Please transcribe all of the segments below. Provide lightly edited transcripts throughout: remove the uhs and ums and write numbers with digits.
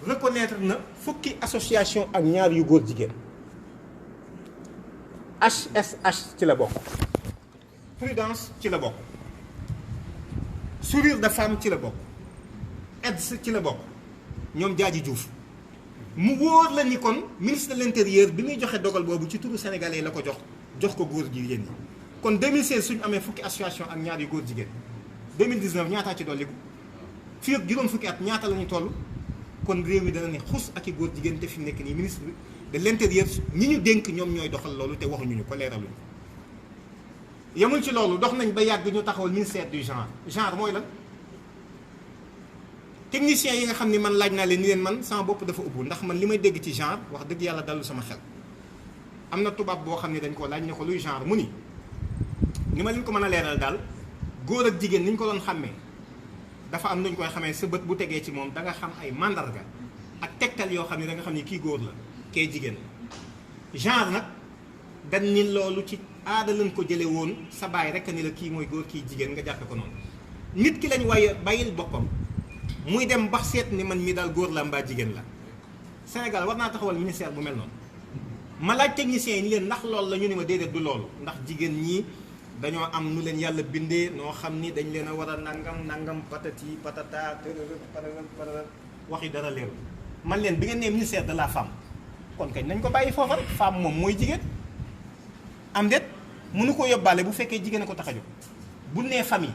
reconnaître na fukki association ak ñaar yu góor jigéen. HSH ci la bokk, Prudence ci la bokk, Sourire de Femme ci la bokk, AIDS ci la bokk, ñoom Jaaji Diouf. mu wóor la ni kon ministre de l'intérieur bi muy joxe dogal boobu ci turu sénégalais yi la ko jox ko góor jigéen yi. kon 2016 suñu amee fukki association ak ñaar yu góor jigéen 2019 ñaataa ci dolliku fii ak juróom fukki at ñaata la ñu toll. kon réew mi dana ne xus ak i góor jigéen te fi mu nekk nii ministre de l'intérieur ñi ñu dénk ñoom ñooy doxal loolu te waxuñu ñu ko leeraluñu. yemul ci loolu dox nañ ba yàgg ñu taxawal ministère du genre mooy lan. techniciens yi nga xam ni man laaj naa leen ni leen man sama bopp dafa ubbu ndax man li may dégg ci genre wax dëgg yàlla dalul sama xel. am na tubaab boo xam ne dañ koo laaj ne ko luy genre mu ni ma leen ko mën a leeral daal góor ak jigéen ni ñu ko doon xàmmee dafa am nuñ koy xamee sa bët bu tegee ci moom da nga xam ay mandarga ak tegtal yoo xam ne da nga xam ni kii góor la kee jigéen la. genre nag dañ ni loolu ci aada lañ ko jële woon sa baay rek ni la kii mooy góor kii jigéen nga jàppe ko noonu. nit ki lañ waaye bàyyil boppam muy dem ba seet ni man mii daal góor la mbaa jigéen la. Sénégal war naa taxawal ministère bu mel noonu ma laaj techniciens yi ni leen ndax loolu la ñu ni ma déedéet du loolu ndax jigéen ñi dañoo am nu leen yàlla bindee noo xam ni dañ leen a war a nangam patati patata waxi dara leeru man leen bi ngeen nee ministère de la femme kon kañ nañ ko bàyyi foofa rek femme moom mooy jigéen am déet mënu ko yóbbaale bu fekkee jigéen a ko tax a jóg bu nee famille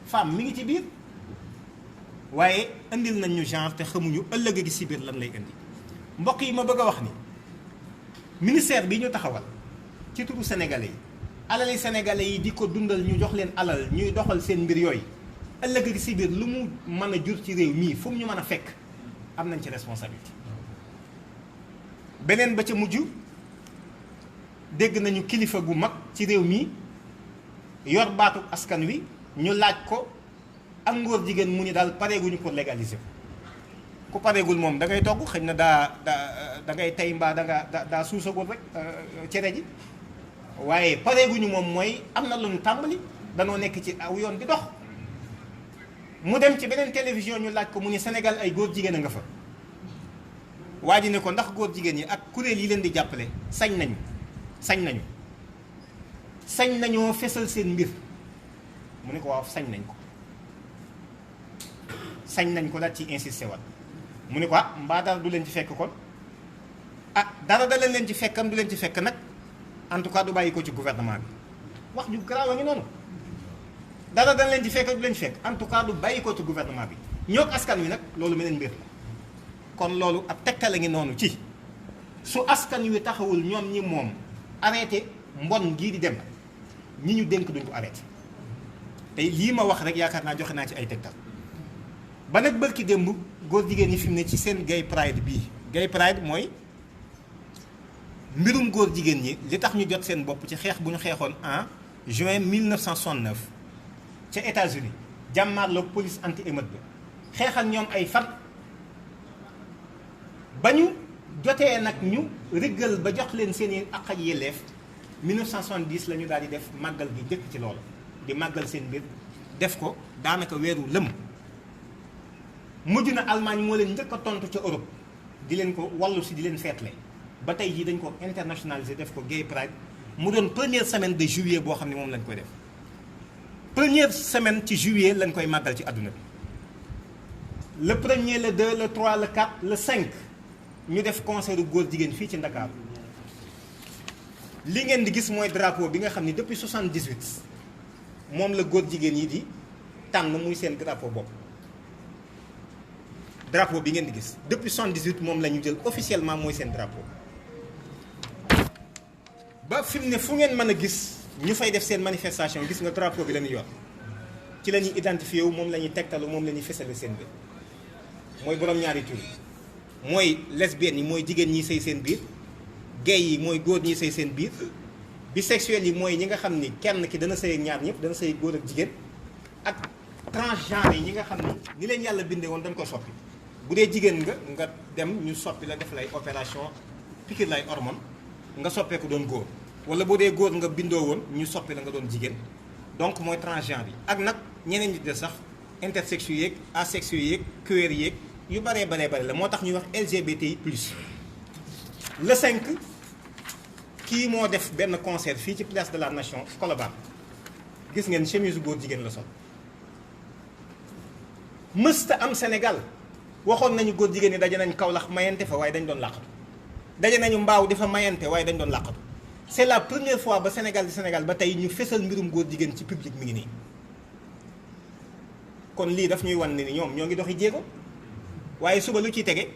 femme mi ngi ci biir waaye indil nañ ñu genre te xamuñu ëllëg gi si biir lan lay indi. mbokk yi ma bëgg a wax ni ministère bi ñu taxawal ci turu sénégalais yi alali sénégalais yi di ko dundal ñu jox leen alal ñuy doxal seen mbir yooyu ëllëg gi si biir lu mu mën a jur ci réew mii fu mu ñu mën a fekk am nañ ci responsabilité. beneen ba ca mujj dégg nañu kilifa gu mag ci réew mi yor baatu askan wi ñu laaj ko ak ngóor jigéen mu ni daal pareeguñu pour légaliser ko ku pareegul moom da ngay togg xëy na da ngay tey mbaa daa suusagul rek cere ji waaye pareeguñu moom mooy am na lu ñu tàmbali danoo nekk ci aw yoon di dox. mu dem ci beneen télévision ñu laaj ko mu ni Sénégal ay góor jigéen a nga fa waa ji ne ko ndax góor jigéen yi ak kuréel yi leen di jàppale sañ nañoo fesal seen mbir mu ne ko waaw sañ nañ ko daal ci insisté wat mu ne ko mbaa dara du leen ci fekk kon dara da leen ci fekkam du leen ci fekk nag en tout cas du bàyyi ko ci gouvernement bi wax ju garaaw a ngi noonu dara dañ leen ci fekk du leen ci fekk en tout cas du bàyyi ko ci gouvernement bi ñoo askan wi nag loolu meneen mbir la kon loolu ab tegtale ngi noonu ci su askan wi taxawul ñoom ñi moom arrêté mbon gii di dem ñi ñu dénk duñ ko arrêté te lii ma wax rek yaakaar naa joxe naa ci ay tegtal ba nag bërki démb góor jigéen ñi fi mu ne ci seen gay pride bii gay pride mooy mbirum góor jigéen ñi li tax ñu jot seen bopp ci xeex bu ñu xeexoon en juin 1969 ca États-Unis jàmmaarloog police anti émeute ba xeexal ñoom ay fan ba ñu jotee nag ñu riggal ba jox leen seen i àq ak yelleef 1970 la ñu daal di def màggal gi njëkk ci loolu di màggal seen mbir def ko daanaka weeru lëm mujj na Allemagne moo leen njëkk a tontu ca Europe di leen ko wallu si di leen feetle ba tey jii dañ ko internationalisé def ko gay pride mu doon première semaine de juillet boo xam ne moom lañ koy def première semaine ci juillet lañ koy màggal ci àdduna bi le premier le 2 le 3 le 4 le 5 ñu def concert góor jigéen fii ci Ndakaaru li ngeen di gis mooy drapeau bi nga xam ni depuis 78 moom la góor jigéen yi di tànn muy seen drapeau bopp drapeau bi ngeen di gis depuis 78 moom la ñu jël officiellement mooy seen drapeau ba fi mu ne fu ngeen mën a gis ñu fay def seen manifestation gis nga drapeau bi la ñuy yor ci la ñuy identifié wu moom la ñuy tegtalu moom la ñuy fesale seen biir mooy borom ñaari tur mooy lesbiennes yi mooy jigéen ñi sëy seen biir gay yi mooy góor ñi sëy seen biir bisexuels yi mooy ñi nga xam ni kenn ki dana sëy ak ñaar ñëpp dana sëy góor ak jigéen ak transgenre yi ñi nga xam ni leen yàlla bindee woon dañ ko soppi bu dee jigéen nga dem ñu soppi la def lay opération piqûre lay hormone nga soppeeku doon góor wala boo dee góor nga bindoo woon ñu soppi la nga doon jigéen donc mooy transgenre yi ak nag ñeneen ñi de sax intersexuels yeeg asexuels yeeg queer yeeg yu baree la moo tax ñuy wax LGBTI plus. le 5 kii moo def benn concert fii ci place de la nation Colobane gis ngeen chemise góor jigéen la sol mësta am Sénégal waxoon nañu góor jigéen ñi daje nañ Kaolack mayante fa waaye dañ doon làqatu daje nañu mbaaw di fa mayante waaye dañ doon làqatu c'est la première fois ba Sénégal di Sénégal ba tey ñu fesal mbirum góor jigéen ci public mi ngi nii kon lii daf ñuy wan ne ni ñoom ñoo ngi doxi jéego waaye suba lu ciy tege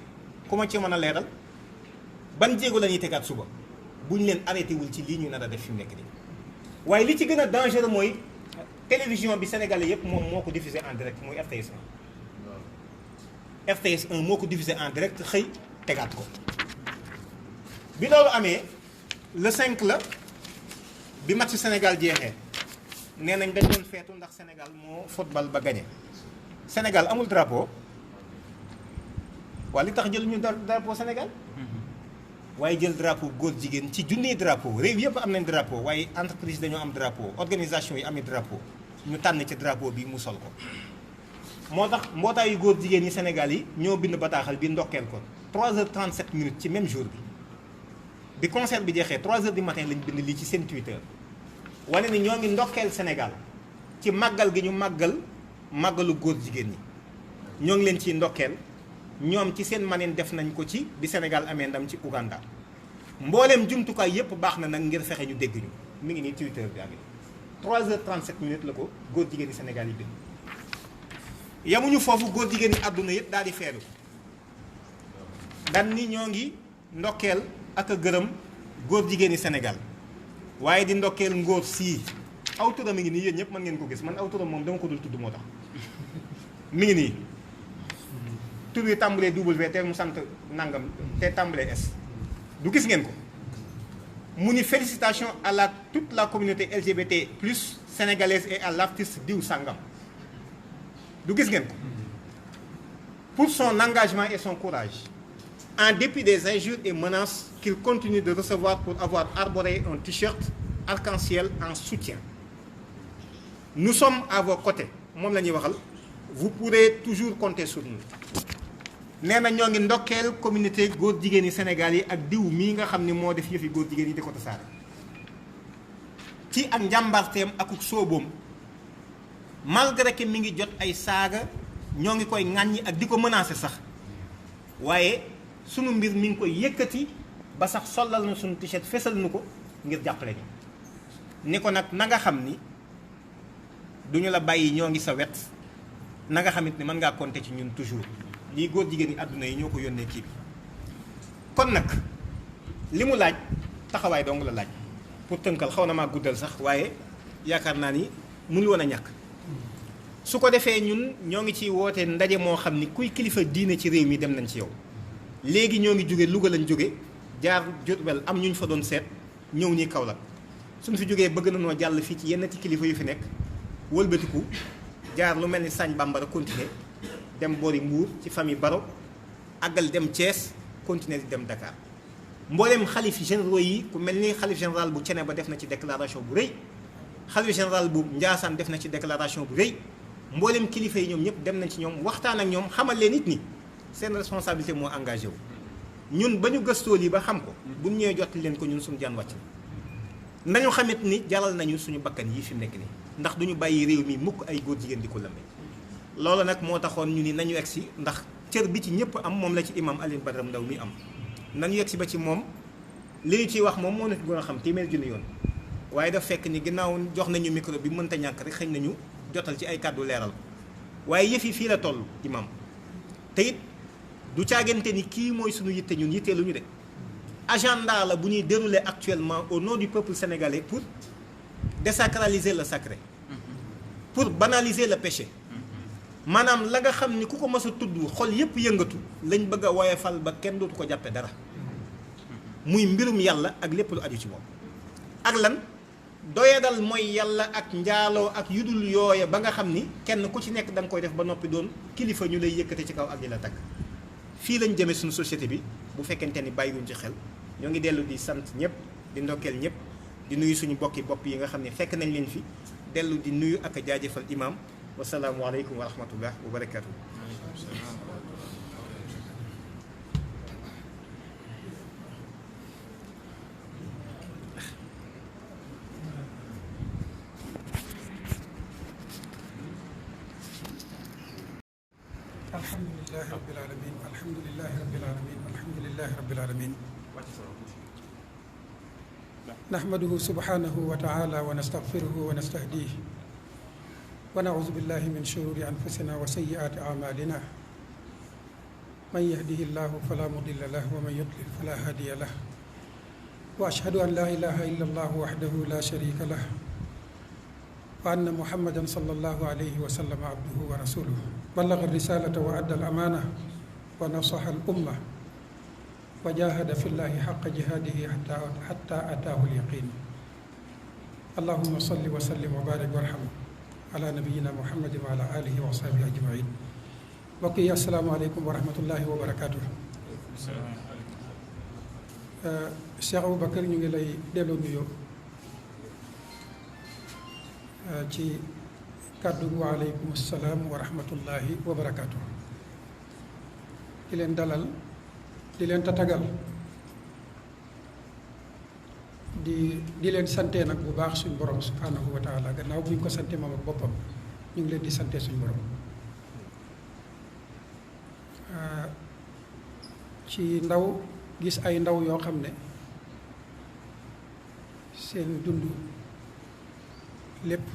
ku ma ci mën a leeral ban jéego la ñuy tegaat suba buñ leen arrêté wul ci lii ñu nar a def fi mu nekk nii waaye li ci gën a dangereux mooy télévision bi sénégalais yëpp moom moo ko diffusé en direct muy RTS 1 RTS 1 moo ko diffusé en direct xëy tegaat ko bi loolu amee le 5 la bi match Sénégal jeexee nee nañ dañ doon feetu ndax Sénégal moo football ba gagné Sénégal amul drapeau waa li tax jël ñu drapeau Sénégal waaye jël drapeau góor jigéen ci junniy drapeau réew yëpp am nañ drapeau waaye entreprise dañoo am drapeau organisation yi amee drapeau ñu tànn ci drapeau bi mu sol ko moo tax mbootaayu góor jigéen yi Sénégal yi ñoo bind bataaxal bi ndokkeel ko 3h37 minutes ci même jour bi concert bi jeexee 3h du matin lañ bind lii ci seen Twitter wane ni ñoo ngi ndokkeel Sénégal ci màggal gi ñu màggalu góor jigéen ñi ñoo ngi leen ciy ndokkeel ñoom ci seen maneen def nañ ko ci bi Sénégal amee ndam ci Ouganda mbooleem jumtukaay yépp baax na nag ngir fexe ñu dégg ñu mi ngi nii Twitter bi amee 3h37 minutes la ko góor jigéen yi Sénégal yi bind yamuñu foofu góor jigéen ñi àdduna yëpp daal di feeru dan ni ñoo ngi ndokkeel ak a gërëm góor jigéen yi Sénégal waaye di ndokkeel ngóor sii aw turam mi ngi nii yéen ñëpp mën ngeen ko gis man aw turam moom dama ko dul tudd moo tax mi ngi nii tur yi tàmbalee W te mu sant nangam te tàmbalee S du gis ngeen ko mu ni félicitations à toute la communauté LGBT plus sénégalaise et à l'artiste diw sangam du gis ngeen ko pour son engagement et son courage en dépit des injures et menaces qu'il continue de recevoir pour avoir arboré un t-shirt arc-en-ciel en soutien nous sommes à vos côtés moom la ñuy waxal vous pourrez toujours compter sur nous nee na ñoo ngi ndokkeel communauté góor jigéen yi Sénégal yi ak diw mii nga xam ni moo def yëfi góor jigéen yi di ko tasaare ci ak njàmbarteem ak sóoboom malgré que mi ngi jot ay saaga ñoo ngi koy ŋàññi ak di ko menacer sax waaye sunu mbir mi ngi koy yëkkati ba sax solal na sunu t-shirt fesal nu ko ngir jàppale ñu ni ko nag na nga xam ni duñu la bàyyi ñoo ngi sa wet na nga xamit ni mën ngaa compter ci ñun toujours lii góor jigéen yi àdduna yi ñoo ko yónnee kii bi kon nag li mu laaj taxawaay dong la laaj pour tënkal xaw na maa guddal sax waaye yaakaar naa ni mënul woon a ñàkk su ko defee ñun ñoo ngi ci woote ndaje moo xam ni kuy kilifa diine ci réew mi dem nañ ci yow léegi ñoo ngi jóge Louga lañ jóge jaar Diourbel am ñu fa doon seet ñëw ñi Kaolack suñ fi jógee bëgg na noo jàll fii ci yenn ci kilifa yu fi nekk wëlbatiku jaar lu mel ni Sagne Bambara continuer dem boori Mbour ci famille Baro àggal dem Thiès continuer di dem Dakar mbooleem xalif généraux yi ku mel ni xalif général bu Thiénaba def na ci déclaration bu rëy xalif général bu Ndiassane def na ci déclaration bu rëy mbooleem kilifa yi ñoom ñëpp dem nañ ci ñoom waxtaan ak ñoom xamal leen nit ñi seen responsabilité moo engagé wu ñun ba ñu gëstoo lii ba xam ko bu ñëwee jottali leen ko ñun suñu jaan wàcc nañu xamit ni jaral nañu suñu bakkan yi fi mu nekk nii ndax duñu bàyyi réew mi mukk ay góor jigéen di ko lëmbe loolu nag moo taxoon ñu ni nañu egsi ndax cër bi ci ñëpp am moom la ci imam Alioune Badara Ndao mi am nañu egsi ba ci moom li ñu ciy wax moom moo na ci gën a xam téeméer junni yoon waaye daf fekk ni ginnaaw jox nañu micro bi mënta ñàkk rek xëñ nañu jotal ci ay kàddu leeral waaye yëf yi fii la toll imam te it du caagante ni kii mooy suñu yitte ñun yitteelu ñu de agenda la bu ñuy dérouler actuellement au nom du peuple sénégalais pour désacraliser le sacré pour banaliser le péché maanaam la nga xam ni ku ko mës a tudd xol yépp yëngatu lañ bëgg a woyefal ba kenn dootu ko jàppe dara muy mbirum yàlla ak lépp lu aju ci moom ak lan doyadal mooy yàlla ak njaaloo ak yudul yooya ba nga xam ni kenn ku ci nekk da nga koy def ba noppi doon kilifa ñu lay yëkkate ci kaw ak di la tagg fii lañ jëmee suñu société bi bu fekkente ni bàyyiwuñ ci xel ñoo ngi dellu di sant ñëpp di ndokkeel ñëpp di nuyu suñu bokki bopp yi nga xam ne fekk nañ leen fi dellu di nuyu ak a jaajëfal imam wasalaamualeykum wa rahmatullah wa barakatuh alhamdulillahi rabbil alamin alhamdulillahi rabbil alamin alhamdulillahi rabbil alamin nahmaduhu subhanahu wa ta'ala wa nastaghfiruhu wa nastahdihi wa na'udhu billahi min shururi anfusina wa sayyiati a'malina man yahdihillahu fala mudilla lahu wa man yudlil fala hadiya lahu wa ashhadu an la ilaha illa Allah wahdahu la sharika lahu wa anna muhammadan sallallahu alayhi wa sallam abduhu wa rasuluhu ballagha ar-risalata wa adda al-amana wa nasaha al-umma wa jahada fillahi haqqa jihadihi hatta ataahu al-yaqin allahumma salli wa sallim wa barik warham ala nabiyyina muhammadin wa ala alihi wa sahbihi ajmain. mbokk yi asalaamaaleykum wa rahmatullahi wa barakaatu. Cheikh Aboubacar ñu ngi lay delloo nuyoo ci kàddu wa aleykum salaam wa rahmatullahi wa barakaatu. di leen dalal di leen tatagal di leen sante nag bu baax suñ borom subhanahu wa taala gannaaw bu ñu ko sante moom ak boppam ñu ngi leen di sante suñ borom ci ndaw gis ay ndaw yoo xam ne seen dund lépp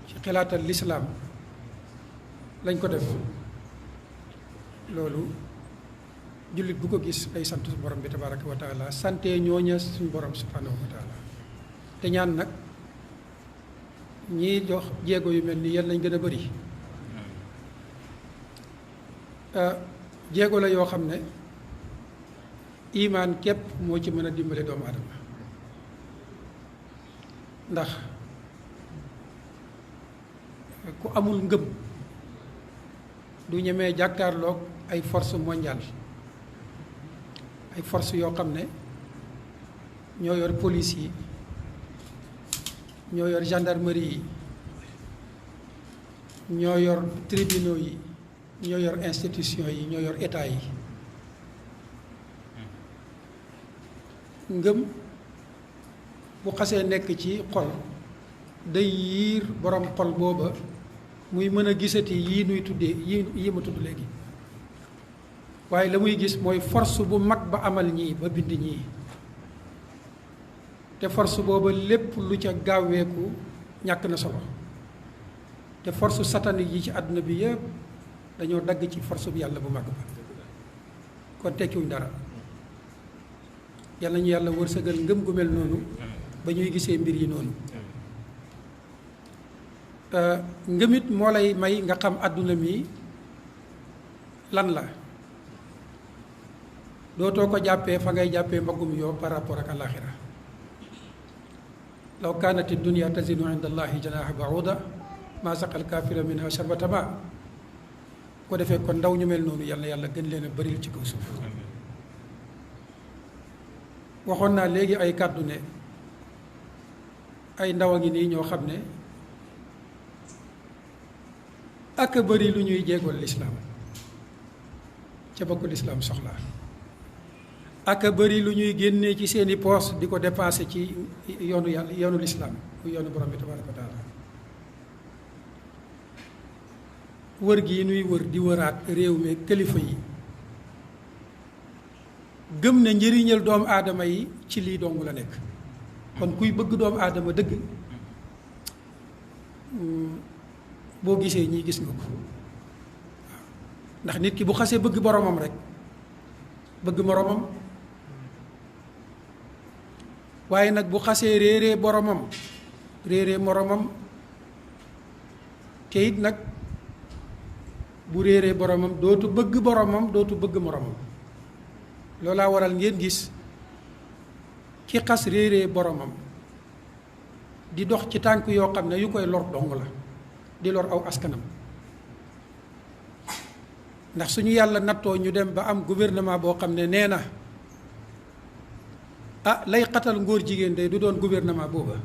ci xalaatal lislaam lañ ko def loolu jullit bu ko gis day sant borom bi tabaraka wa taala sante ñooña suñ borom subhanahu wa taala te ñaan nag ñii jox jéego yu mel ni yéen lañ gën a bëri jéego la yoo xam ne imaan képp moo ci mën a dimbale doomu adama ndax ku amul ngëm du ñemee jàkkaarloog ay force mondiale ay force yoo xam ne ñoo yor police yi ñoo yor gendarmerie yi ñoo yor tribunaux yi ñoo yor institution yi ñoo yor état yi ngëm bu xasee nekk ci xol day yiir borom xol booba muy mën a gisati yii nuy tuddee yii ma tudd léegi waaye la muy gis mooy force bu mag ba amal ñii ba bind ñii te force booba lépp lu ca gaaweeku ñàkk na solo te force satanique yi ci àdduna bi yëpp dañoo dagg ci force bu yàlla bu mag ba kon tekkiwuñ dara yàlla ñu yàlla wërsëgal ngëm gu mel noonu ba ñuy gisee mbir yi noonu ngëmit moo lay may nga xam àdduna mi lan la dootoo ko jàppee fa ngay jàppee mbaggum yoo par rapport ak alaxira law kaanati dunia tazinu inda allahi janaha bauda ma saqal kaafira minha sharbata ma ko defee kon ndaw ñu mel noonu yàlla yàlla gën leen a bëril ci kaw suuf waxoon naa léegi ay kàddu ne ay ndaw a ngi nii ñoo xam ne ak a bëri lu ñuy jéegool lislaam ca ba ko lislaam soxlaa ak a bëri lu ñuy génnee ci seeni poos di ko dépensé ci yoonu yàlla yoonu lislaam muy yoonu borom bi tabaraka wa taala wër gi nuy wër di wëraat réew mi kilifa yi gëm na njëriñal doomu aadama yi ci lii dong la nekk kon kuy bëgg doomu aadama dëgg boo gisee ñii gis nga ko ndax nit ki bu xasee bëgg boromam rek bëgg moromam waaye nag bu xasee réeree boromam réeree moromam te it nag bu réeree boromam dootu bëgg boromam dootu bëgg moromam loolaa waral ngeen gis ki xas réeree boromam di dox ci tànk yoo xam ne yu koy lor dong la di lor aw askanam ndax suñu yàlla nattoo ñu dem ba am gouvernement boo xam ne nee na lay xatal ngóor jigéen de du doon gouvernement booba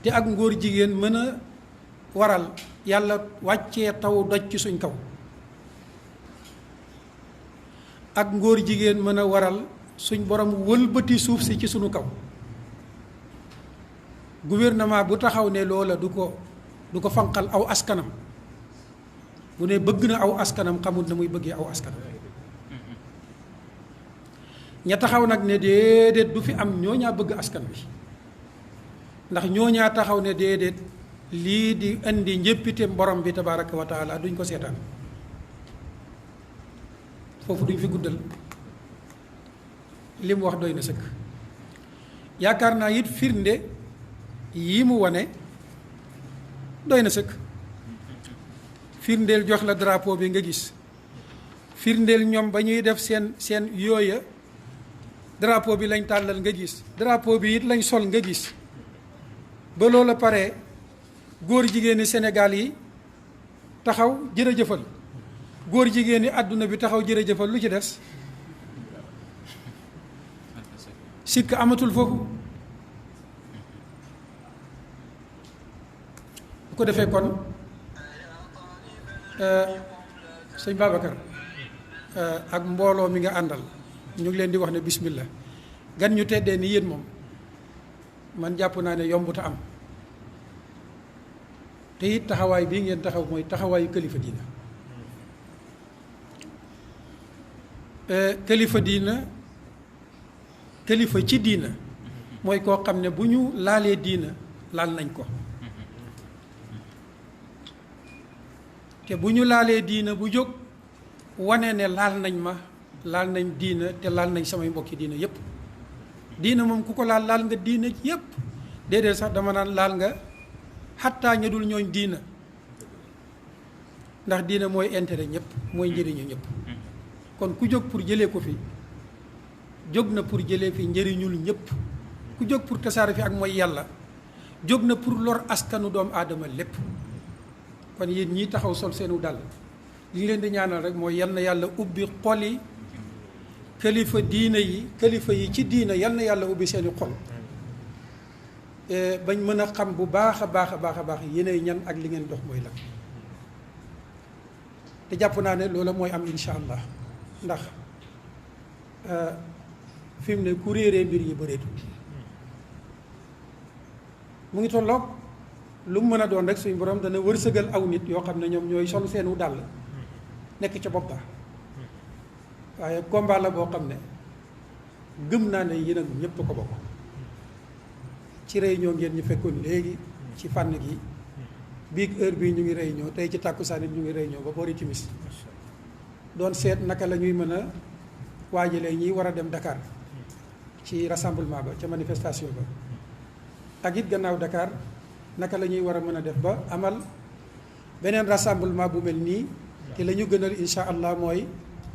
te ak ngóor jigéen mën a waral yàlla wàccee taw doj ci suñ kaw ak ngóor jigéen mën a waral suñ borom wëlbati suuf si ci suñu kaw gouvernement bu taxaw ne loola du ko fanqal aw askanam bu ne bëgg na aw askanam xamut na muy bëggee aw askanam. ña taxaw nag ne déedéet du fi am ñooñaa bëgg askan wi ndax ñooñaa taxaw ne déedéet lii di indi njëppite borom bi tabaraka wa taala duñ ko seetaan. foofu duñ fi guddal li mu wax doy na sëkk. yaakaar naa it firnde yi mu wane doy na sëkk. firndeel jox la drapeau bi nga gis firndeel ñoom ba ñuy def seen yooya drapeau bi lañ tàllal nga gis drapeau bi it lañ sol nga gis ba loola pare góor jigéeni Sénégal yi taxaw jërëjëfal góor jigéeni àdduna bi taxaw jërëjëfal lu ci des sikk amatul foofu. bu ko defee kon sëñ Babacar ak mbooloo mi nga àndal ñu ngi leen di wax ne bismillah gan ñu teddee ni yéen moom man jàpp naa ne yombuta am te it taxawaay bii ngeen taxaw mooy taxawaayu kilifa diina. kilifa diina kilifa ci diina mooy koo xam ne bu ñu laalee diina laal nañ ko te bu ñu laalee diina bu jóg wane ne laal nañ ma laal nañ diina te laal nañ samay mbokki diina yépp. diina moom ku ko laal nga diina yépp déedéet sax dama naan laal nga xattaa ña dul ñooñ diina ndax diina mooy intérêt ñëpp mooy njëriñu ñëpp. kon ku jóg pour jëlee ko fi jóg na pour jëlee fi njëriñul ñëpp ku jóg pour tasaare fi ak mooy yàlla jóg na pour lor askanu doomu aadama lépp. kon yéen ñii taxaw sol seenu dàll li ñu leen di ñaanal rek mooy yal na yàlla ubbi xoli kilifa diina yi kilifa yi ci diina yal na yàlla ubbi seeni xol bañ mën a xam bu baax a baax a baax a baax yéenay ñan ak li ngeen dox mooy la. te jàpp naa ne loola mooy am insha allah ndax fi mu ne ku réeree mbir yi bëreetu mu ngi tolloog lu mu mën a doon rek suñu borom dana wërsëgal aw nit yoo xam ne ñoom ñooy sol seenu dàll nekk ca bopp ba waaye combat la boo xam ne gëm naa ne yéen ak ñëpp ko bokk. ci réunion ngeen ñu fekkoon léegi ci fànn gi biig heure bii ñu ngi réunion tey ci tàkkusaan it ñu ngi réunion ba boori timis doon seet naka la ñuy mën a waajalee ñi war a dem Dakar ci rassemblement ba ca manifestation ba ak it gannaaw Dakar naka la ñuy war a mën a def ba amal beneen rassemblement bu mel nii te la ñu gënal insha allah mooy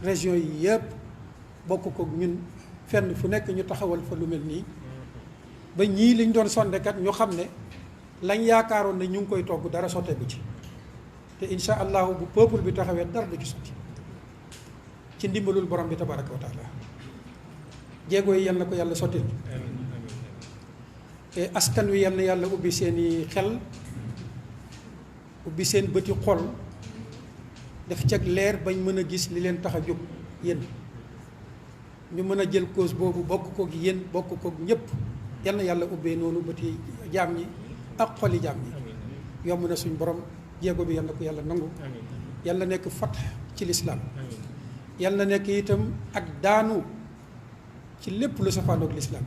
région yi yëpp bokk ko ñun fenn fu nekk ñu taxawal fa lu mel nii ba ñii liñ doon sondekat ñu xam ne lañ yaakaaroon ne ñu ngi koy togg dara sotteeku ci te insha allahu bu peuple bi taxawee dara du ci sotti ci ndimbalul borom bi tabaraka wa taala jéego yi yal na ko yàlla sottil te askan wi yal na yàlla ubbi seeni xel ubbi seen bëti xol def cag leer bañ mën a gis li leen tax a jóg yéen ñu mën a jël cause boobu bokk koog yéen bokk koog ñëpp yal na yàlla ubbee noonu bëti jaam ñi ak xoli jaam ñi yomb na suñ borom jéego bi yal na ko yàlla nangu yàlla nekk fat ci lislaam yàlla nekk itam ak daanu ci lépp lu safaanoog lislaam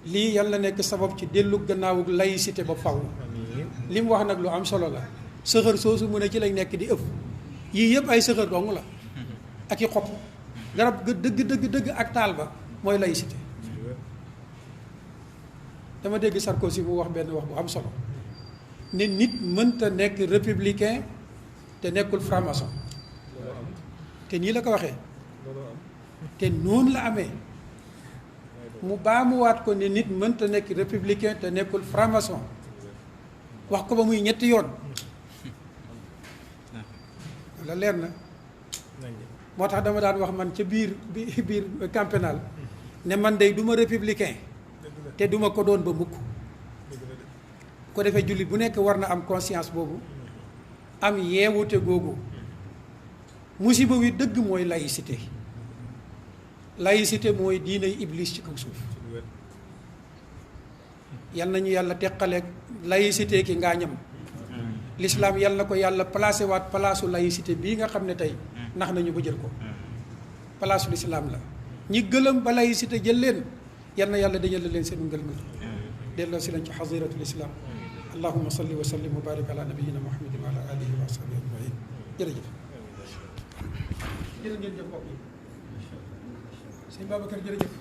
lii yàlla nekk sabab ci dellu gannaawug laïcité ba faw li mu wax nag lu am solo la sëxër soosu mu ne ci lañ nekk di ëpp yii yëpp ay sëxër dong la ak i xob garab dëgg ak taal ba mooy laïcité. dama dégg Sarkozy mu wax benn wax bu am solo ne nit mënta nekk républicain te nekkul franc-maçon te nii la ko waxee te noonu la amee mu baamuwaat ko ne nit mënta nekk républicain te nekkul franc-maçon wax ko ba muy ñetti yoon la leer na moo tax dama daan wax man ca biir camp pénal ne man day duma républicain te duma ko doon ba mukk ko defee jullit bu nekk war na am conscience boobu am yeewute googu musiba wi dëgg mooy laïcité laïcité mooy diinay iblis ci kaw suuf yal nañu yàlla teqaleeg laïcité ki ngaañam l'islam yal na ko yàlla placé waat palaasu laïcité bii nga xam ne tey nax nañu ba jël ko palaasu l'islam la ñi gëlëm ba laïcité jël leen yal na yàlla dañal leen seen ngël-ngël delloo si lañ ci xasiratul islam allahumma salli wa sallim wa barik ala nabiyina muhammadin wa ala alihi wa sahbihi ajmain jërëjëf jërë ngeen jëf mbokk yi sëñ Babacar jërëjëf